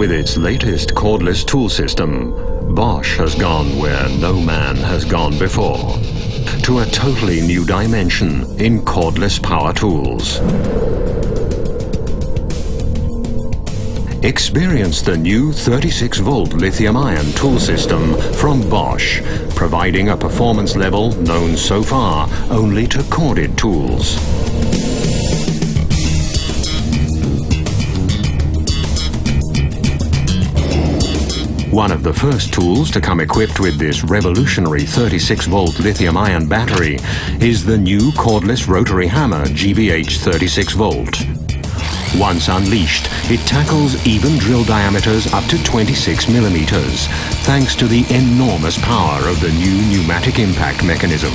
With its latest cordless tool system, Bosch has gone where no man has gone before, to a totally new dimension in cordless power tools. Experience the new 36-volt lithium-ion tool system from Bosch, providing a performance level known so far only to corded tools. One of the first tools to come equipped with this revolutionary 36-volt lithium-ion battery is the new cordless rotary hammer GBH 36-volt. Once unleashed, it tackles even drill diameters up to 26 millimeters, thanks to the enormous power of the new pneumatic impact mechanism.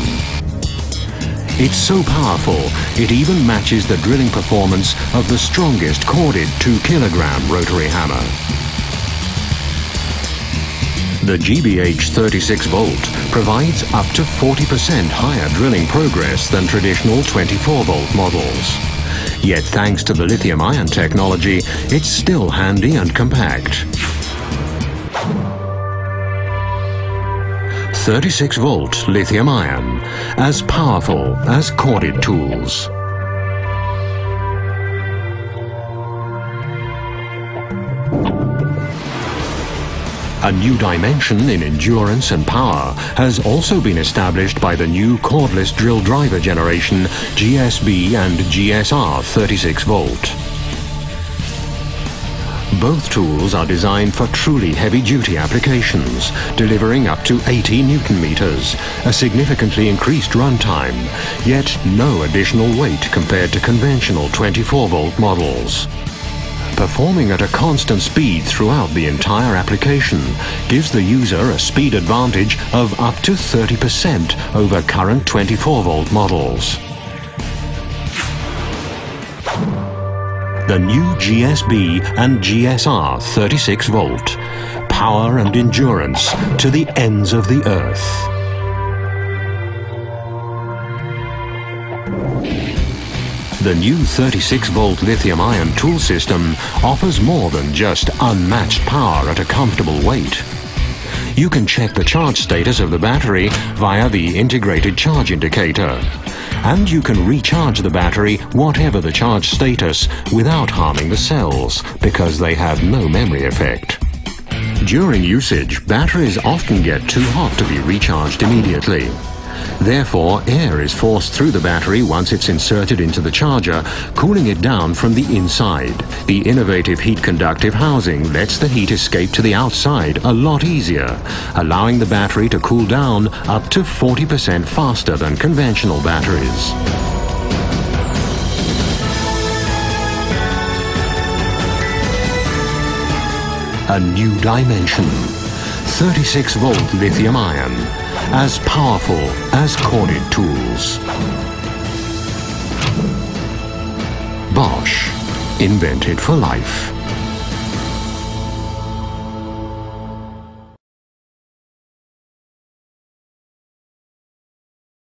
It's so powerful, it even matches the drilling performance of the strongest corded 2-kilogram rotary hammer. The GBH 36-volt provides up to 40% higher drilling progress than traditional 24-volt models. Yet thanks to the lithium-ion technology, it's still handy and compact. 36-volt lithium-ion, as powerful as corded tools. A new dimension in endurance and power has also been established by the new cordless drill driver generation GSB and GSR 36-volt. Both tools are designed for truly heavy-duty applications, delivering up to 80 Newton meters, a significantly increased runtime, yet no additional weight compared to conventional 24-volt models. Performing at a constant speed throughout the entire application gives the user a speed advantage of up to 30% over current 24-volt models. The new GSB and GSR 36-volt, power and endurance to the ends of the earth. The new 36-volt lithium-ion tool system offers more than just unmatched power at a comfortable weight. You can check the charge status of the battery via the integrated charge indicator. And you can recharge the battery whatever the charge status without harming the cells, because they have no memory effect. During usage, batteries often get too hot to be recharged immediately. Therefore, air is forced through the battery once it's inserted into the charger, cooling it down from the inside. The innovative heat-conductive housing lets the heat escape to the outside a lot easier, allowing the battery to cool down up to 40% faster than conventional batteries. A new dimension. 36-volt lithium-ion, as powerful as corded tools. Bosch, invented for life.